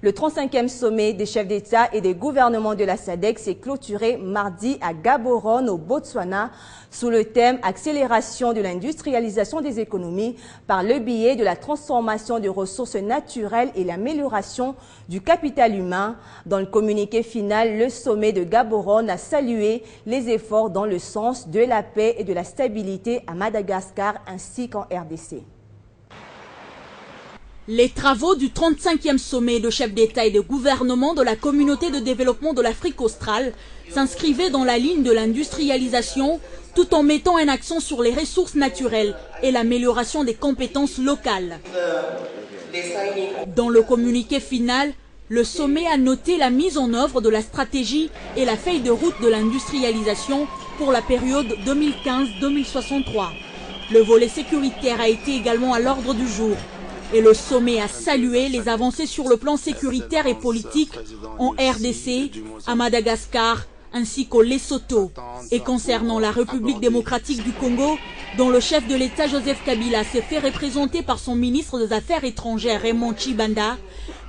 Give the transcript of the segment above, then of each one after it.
Le 35e sommet des chefs d'État et des gouvernements de la SADC s'est clôturé mardi à Gaborone, au Botswana, sous le thème « Accélération de l'industrialisation des économies par le biais de la transformation des ressources naturelles et l'amélioration du capital humain ». Dans le communiqué final, le sommet de Gaborone a salué les efforts dans le sens de la paix et de la stabilité à Madagascar ainsi qu'en RDC. Les travaux du 35e sommet de chefs d'État et de gouvernement de la communauté de développement de l'Afrique australe s'inscrivaient dans la ligne de l'industrialisation tout en mettant un accent sur les ressources naturelles et l'amélioration des compétences locales. Dans le communiqué final, le sommet a noté la mise en œuvre de la stratégie et la feuille de route de l'industrialisation pour la période 2015-2063. Le volet sécuritaire a été également à l'ordre du jour. Et le sommet a salué les avancées sur le plan sécuritaire et politique en RDC, à Madagascar, ainsi qu'au Lesotho. Et concernant la République démocratique du Congo, dont le chef de l'État Joseph Kabila s'est fait représenter par son ministre des Affaires étrangères Raymond Tshibanda,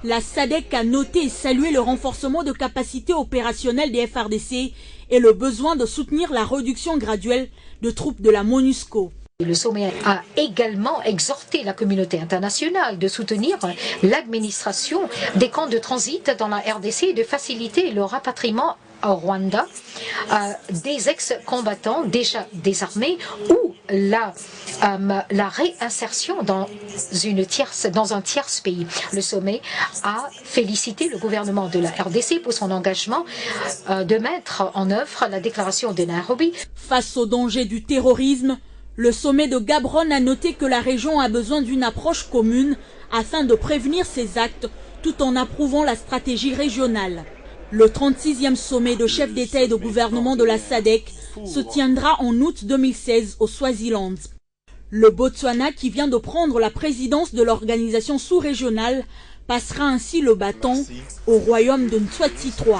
la SADC a noté et salué le renforcement de capacités opérationnelles des FARDC et le besoin de soutenir la réduction graduelle de troupes de la MONUSCO. Le sommet a également exhorté la communauté internationale de soutenir l'administration des camps de transit dans la RDC et de faciliter le rapatriement au Rwanda des ex-combattants déjà désarmés ou la réinsertion dans un tiers pays. Le sommet a félicité le gouvernement de la RDC pour son engagement de mettre en œuvre la déclaration de Nairobi. Face au danger du terrorisme, le sommet de Gaborone a noté que la région a besoin d'une approche commune afin de prévenir ces actes tout en approuvant la stratégie régionale. Le 36e sommet de chefs d'État et de gouvernement de la SADC se tiendra en août 2016 au Swaziland. Le Botswana, qui vient de prendre la présidence de l'organisation sous-régionale, passera ainsi le bâton au royaume de Ntswati III.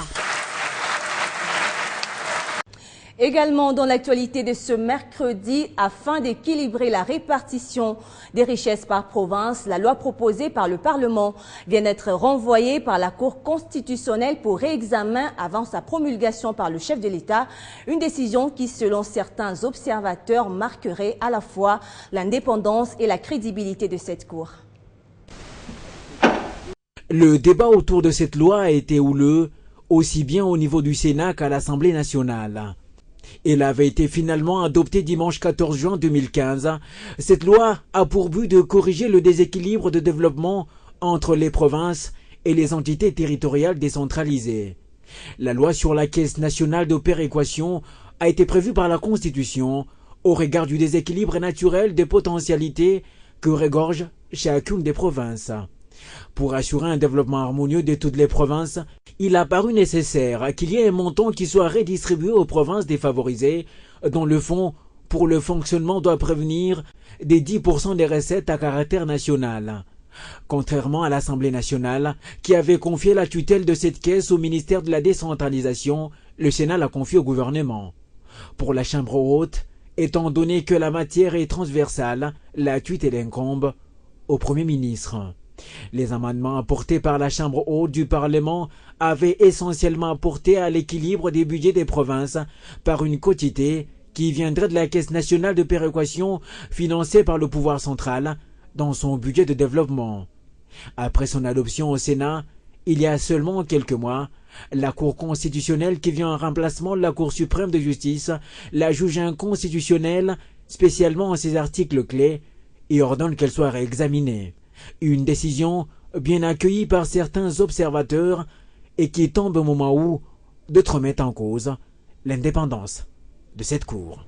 Également dans l'actualité de ce mercredi, afin d'équilibrer la répartition des richesses par province, la loi proposée par le Parlement vient d'être renvoyée par la Cour constitutionnelle pour réexamen avant sa promulgation par le chef de l'État, une décision qui, selon certains observateurs, marquerait à la fois l'indépendance et la crédibilité de cette Cour. Le débat autour de cette loi a été houleux, aussi bien au niveau du Sénat qu'à l'Assemblée nationale. Elle avait été finalement adoptée dimanche 14 juin 2015. Cette loi a pour but de corriger le déséquilibre de développement entre les provinces et les entités territoriales décentralisées. La loi sur la Caisse nationale de péréquation a été prévue par la Constitution au regard du déséquilibre naturel des potentialités que regorge chacune des provinces. Pour assurer un développement harmonieux de toutes les provinces, il a paru nécessaire qu'il y ait un montant qui soit redistribué aux provinces défavorisées, dont le fonds pour le fonctionnement doit prévenir des 10% des recettes à caractère national. Contrairement à l'Assemblée nationale, qui avait confié la tutelle de cette caisse au ministère de la décentralisation, le Sénat l'a confié au gouvernement. Pour la Chambre haute, étant donné que la matière est transversale, la tutelle incombe au Premier ministre. Les amendements apportés par la Chambre haute du Parlement avaient essentiellement apporté à l'équilibre des budgets des provinces par une quotité qui viendrait de la Caisse nationale de péréquation financée par le pouvoir central dans son budget de développement. Après son adoption au Sénat, il y a seulement quelques mois, la Cour constitutionnelle qui vient en remplacement de la Cour suprême de justice la juge inconstitutionnelle spécialement en ses articles clés et ordonne qu'elle soit réexaminée. Une décision bien accueillie par certains observateurs et qui tombe au moment où d'autres mettent en cause l'indépendance de cette Cour.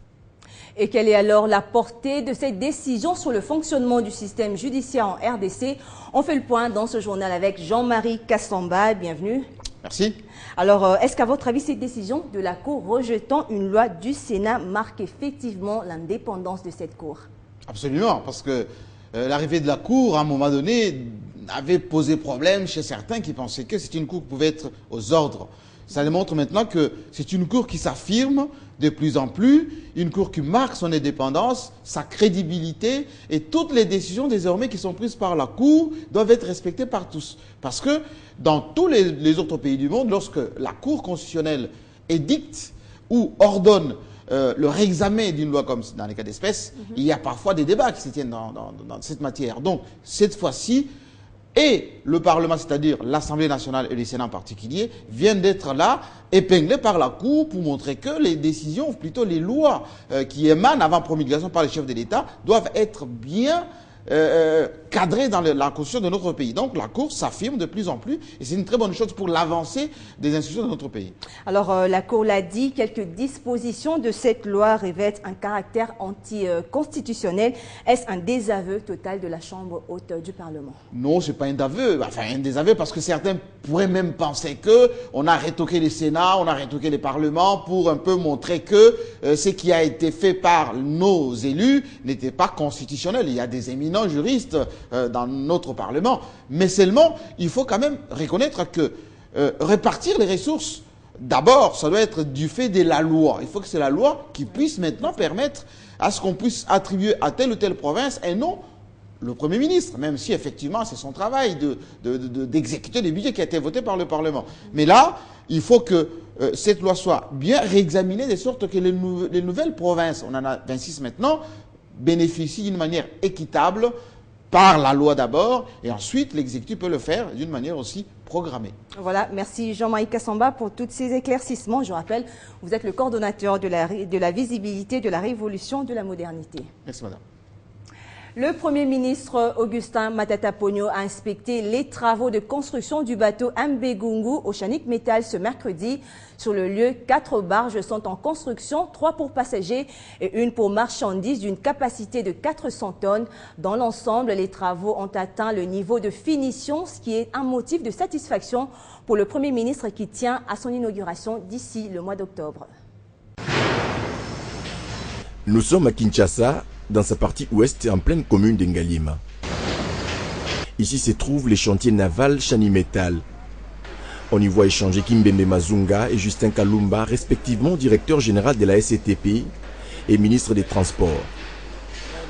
Et quelle est alors la portée de cette décision sur le fonctionnement du système judiciaire en RDC? On fait le point dans ce journal avec Jean-Marie Kassamba. Bienvenue. Merci. Alors, est-ce qu'à votre avis, cette décision de la Cour rejetant une loi du Sénat marque effectivement l'indépendance de cette Cour? Absolument, parce que l'arrivée de la Cour, à un moment donné, avait posé problème chez certains qui pensaient que c'est une cour qui pouvait être aux ordres. Ça démontre maintenant que c'est une cour qui s'affirme de plus en plus, une cour qui marque son indépendance, sa crédibilité, et toutes les décisions désormais qui sont prises par la cour doivent être respectées par tous. Parce que dans tous les autres pays du monde, lorsque la cour constitutionnelle édicte ou ordonne le réexamen d'une loi comme dans les cas d'espèce, il y a parfois des débats qui se tiennent dans cette matière. Donc, cette fois-ci, et le Parlement, c'est-à-dire l'Assemblée nationale et le Sénat en particulier, viennent d'être là, épinglés par la Cour pour montrer que les décisions, ou plutôt les lois qui émanent avant promulgation par les chefs de l'État, doivent être bien cadrées dans la constitution de notre pays. Donc la Cour s'affirme de plus en plus et c'est une très bonne chose pour l'avancée des institutions de notre pays. Alors la Cour l'a dit, quelques dispositions de cette loi revêtent un caractère anticonstitutionnel. Est-ce un désaveu total de la Chambre haute du Parlement? Non, ce n'est pas un désaveu. Enfin, un désaveu parce que certains pourraient même penser qu'on a rétoqué les Sénats, on a rétoqué les parlements pour un peu montrer que ce qui a été fait par nos élus n'était pas constitutionnel. Il y a des éminents juristes dans notre Parlement. Mais seulement, il faut quand même reconnaître que répartir les ressources, d'abord, ça doit être du fait de la loi. Il faut que c'est la loi qui puisse maintenant permettre à ce qu'on puisse attribuer à telle ou telle province et non le Premier ministre, même si effectivement c'est son travail d'exécuter les budgets qui a été voté par le Parlement. Mais là, il faut que cette loi soit bien réexaminée de sorte que les nouvelles provinces, on en a 26 maintenant, bénéficient d'une manière équitable par la loi d'abord, et ensuite l'exécutif peut le faire d'une manière aussi programmée. Voilà, merci Jean-Marie Kassamba pour tous ces éclaircissements. Je rappelle, vous êtes le coordonnateur de la visibilité de la révolution de la modernité. Merci madame. Le Premier ministre Augustin Matata Ponyo a inspecté les travaux de construction du bateau Mbegungu au Chanik Metal ce mercredi. Sur le lieu, 4 barges sont en construction, 3 pour passagers et 1 pour marchandises d'une capacité de 400 tonnes. Dans l'ensemble, les travaux ont atteint le niveau de finition, ce qui est un motif de satisfaction pour le Premier ministre qui tient à son inauguration d'ici le mois d'octobre. Nous sommes à Kinshasa, dans sa partie ouest, en pleine commune d'Engalima. Ici se trouvent les chantiers navals Chanimetal. On y voit échanger Kimbembe Mazunga et Justin Kalumba, respectivement directeur général de la SCTP et ministre des Transports.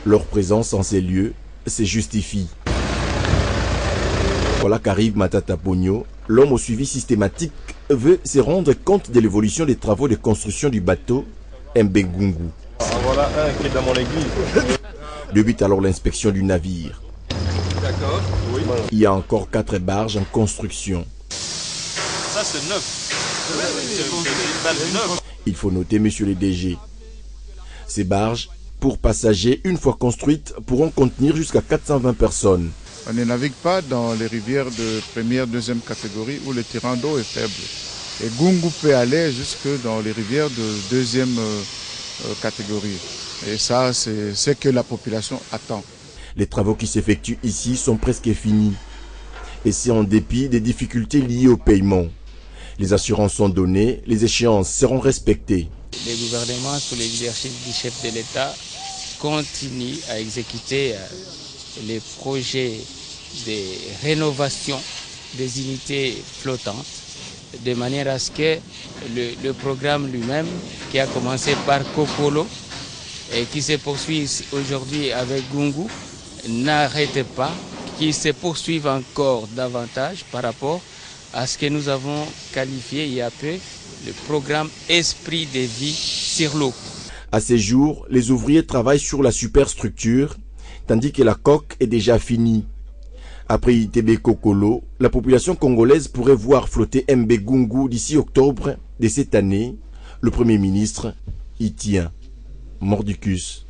Leur présence en ces lieux se justifie. Voilà qu'arrive Matata Ponyo. L'homme au suivi systématique veut se rendre compte de l'évolution des travaux de construction du bateau Mbegungu. Voilà un qui est dans mon église. Débute alors l'inspection du navire. D'accord, oui. Il y a encore 4 barges en construction. Ça c'est neuf. C'est neuf. Il faut noter, monsieur le DG, ces barges, pour passagers, une fois construites, pourront contenir jusqu'à 420 personnes. On ne navigue pas dans les rivières de première, deuxième catégorie où le terrain d'eau est faible. Et Gungu peut aller jusque dans les rivières de deuxième catégorie. Et ça, c'est ce que la population attend. Les travaux qui s'effectuent ici sont presque finis. Et c'est en dépit des difficultés liées au paiement. Les assurances sont données, les échéances seront respectées. Le gouvernement, sous le leadership du chef de l'État, continue à exécuter les projets de rénovation des unités flottantes, de manière à ce que le programme lui-même, qui a commencé par Kokolo et qui se poursuit aujourd'hui avec Gungu, n'arrête pas, qui se poursuivent encore davantage par rapport à ce que nous avons qualifié il y a peu, le programme Esprit de vie sur l'eau. À ces jours, les ouvriers travaillent sur la superstructure, tandis que la coque est déjà finie. Après ITB Kokolo, la population congolaise pourrait voir flotter Mbegungu d'ici octobre de cette année. Le Premier ministre y tient. Mordicus.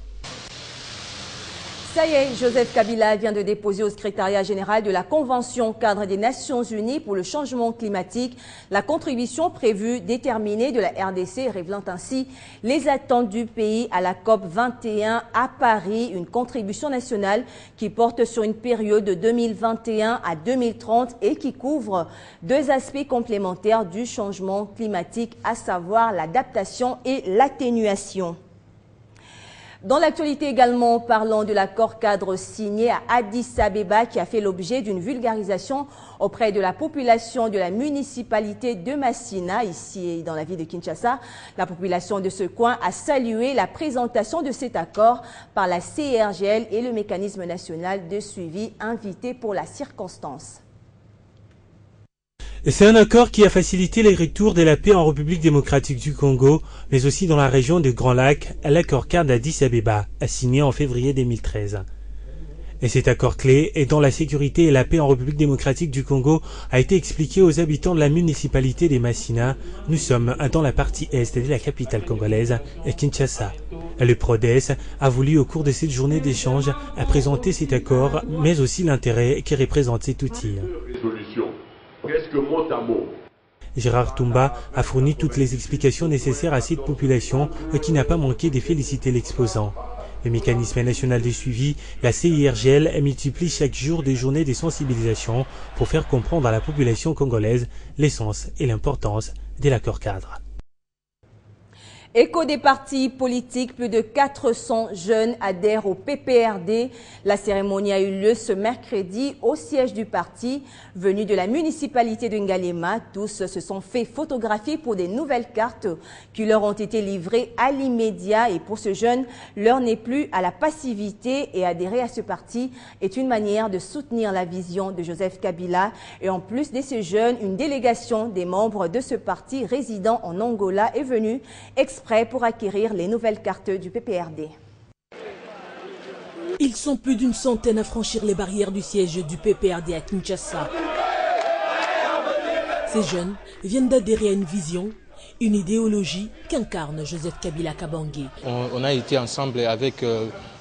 Ça y est, Joseph Kabila vient de déposer au secrétariat général de la Convention cadre des Nations Unies pour le changement climatique la contribution prévue déterminée de la RDC, révélant ainsi les attentes du pays à la COP 21 à Paris, une contribution nationale qui porte sur une période de 2021 à 2030 et qui couvre 2 aspects complémentaires du changement climatique, à savoir l'adaptation et l'atténuation. Dans l'actualité également, parlons de l'accord cadre signé à Addis Abeba qui a fait l'objet d'une vulgarisation auprès de la population de la municipalité de Massina, ici dans la ville de Kinshasa. La population de ce coin a salué la présentation de cet accord par la CIRGL et le mécanisme national de suivi invité pour la circonstance. C'est un accord qui a facilité les retours de la paix en République démocratique du Congo, mais aussi dans la région des Grands Lacs, l'accord cadre d'Addis Abeba, signé en février 2013. Et cet accord clé, aidant la sécurité et la paix en République démocratique du Congo, a été expliqué aux habitants de la municipalité des Massina. Nous sommes dans la partie est de la capitale congolaise, Kinshasa. Le PRODES a voulu au cours de cette journée d'échange présenter cet accord, mais aussi l'intérêt qui représente cet outil. Qu'est-ce que mot à mot? Gérard Toumba a fourni toutes les explications nécessaires à cette population qui n'a pas manqué de féliciter l'exposant. Le mécanisme national de suivi, la CIRGL, multiplie chaque jour des journées de sensibilisation pour faire comprendre à la population congolaise l'essence et l'importance de l'accord cadre. Écho des partis politiques, plus de 400 jeunes adhèrent au PPRD. La cérémonie a eu lieu ce mercredi au siège du parti. Venus de la municipalité de Ngalema, tous se sont fait photographier pour des nouvelles cartes qui leur ont été livrées à l'immédiat. Et pour ce jeune, l'heure n'est plus à la passivité et adhérer à ce parti est une manière de soutenir la vision de Joseph Kabila. Et en plus de ces jeunes, une délégation des membres de ce parti résidant en Angola est venue exprès pour acquérir les nouvelles cartes du PPRD. Ils sont plus d'une centaine à franchir les barrières du siège du PPRD à Kinshasa. Ces jeunes viennent d'adhérer à une vision, une idéologie qu'incarne Joseph Kabila Kabange. On a été ensemble avec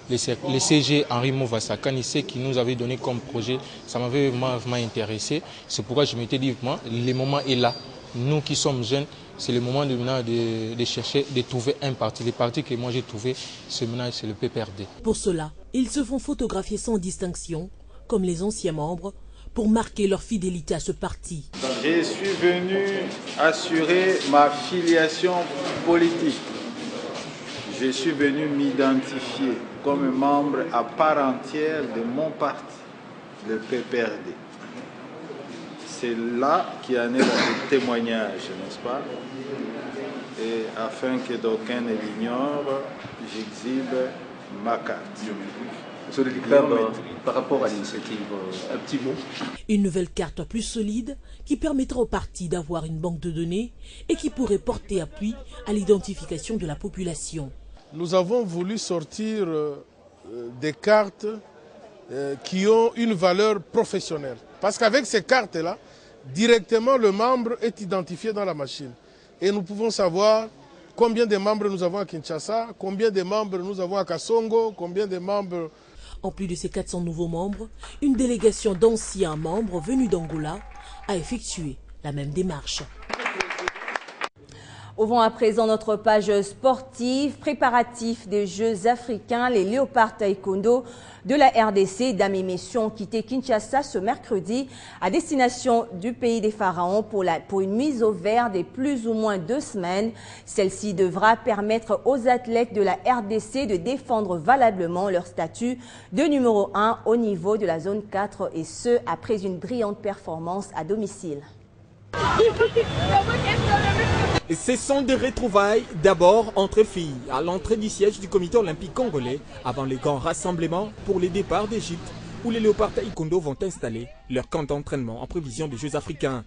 les CG Henri Mouvassa Kanissé qui nous avait donné comme projet. Ça m'avait vraiment intéressé. C'est pourquoi je m'étais dit, le moment est là. Nous qui sommes jeunes, c'est le moment de chercher, de trouver un parti. Le parti que moi j'ai trouvé, c'est le PPRD. Pour cela, ils se font photographier sans distinction, comme les anciens membres, pour marquer leur fidélité à ce parti. Je suis venu assurer ma filiation politique. Je suis venu m'identifier comme membre à part entière de mon parti, le PPRD. C'est là qu'il y en a le témoignage, n'est-ce pas? Et afin que d'aucun ne l'ignore, j'exhibe ma carte. Monsieur le par rapport à l'initiative, un petit mot. Une nouvelle carte plus solide qui permettra au parti d'avoir une banque de données et qui pourrait porter appui à l'identification de la population. Nous avons voulu sortir des cartes qui ont une valeur professionnelle. Parce qu'avec ces cartes-là, directement le membre est identifié dans la machine. Et nous pouvons savoir combien de membres nous avons à Kinshasa, combien de membres nous avons à Kassongo, combien de membres... En plus de ces 400 nouveaux membres, une délégation d'anciens membres venus d'Angola a effectué la même démarche. Ouvrons à présent notre page sportive, préparatif des Jeux africains. Les Léopards Taekwondo de la RDC, dames et messieurs, ont quitté Kinshasa ce mercredi à destination du pays des pharaons pour une mise au vert de plus ou moins 2 semaines. Celle-ci devra permettre aux athlètes de la RDC de défendre valablement leur statut de numéro 1 au niveau de la zone 4 et ce, après une brillante performance à domicile. Ce sont des retrouvailles d'abord entre filles à l'entrée du siège du comité olympique congolais avant les grands rassemblements pour les départs d'Égypte où les Léopards Taekwondo vont installer leur camp d'entraînement en prévision des Jeux africains.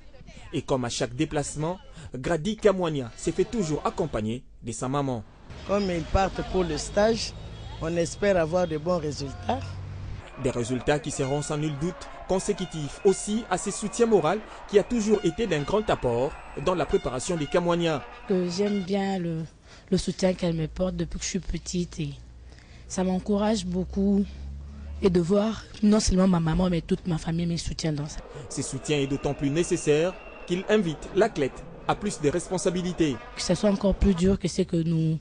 Et comme à chaque déplacement, Grady Kamwania s'est fait toujours accompagner de sa maman. Comme ils partent pour le stage, on espère avoir de bons résultats. Des résultats qui seront sans nul doute consécutifs aussi à ce soutien moral qui a toujours été d'un grand apport dans la préparation des Kamwania. J'aime bien le soutien qu'elle me porte depuis que je suis petite et ça m'encourage beaucoup et de voir non seulement ma maman mais toute ma famille me soutient dans ça. Ce soutien est d'autant plus nécessaire qu'il invite l'athlète à plus de responsabilités. Que ce soit encore plus dur que ce que nous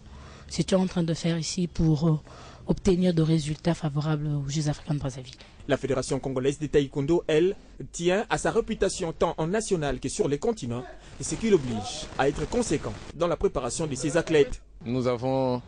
étions en train de faire ici pour obtenir de résultats favorables aux Jeux africains de Brazzaville. La Fédération congolaise de taekwondo, elle, tient à sa réputation tant en national que sur les continents, et ce qui l'oblige à être conséquent dans la préparation de ses athlètes. Nous avons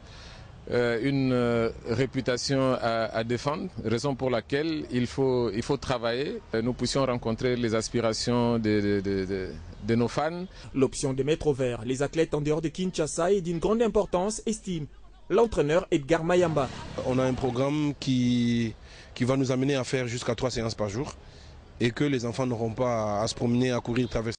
une réputation à défendre, raison pour laquelle il faut travailler. Nous puissions rencontrer les aspirations de nos fans. L'option de mettre au vert les athlètes en dehors de Kinshasa est d'une grande importance, estime l'entraîneur Edgar Mayamba. On a un programme qui va nous amener à faire jusqu'à 3 séances par jour et que les enfants n'auront pas à se promener, à courir, traverser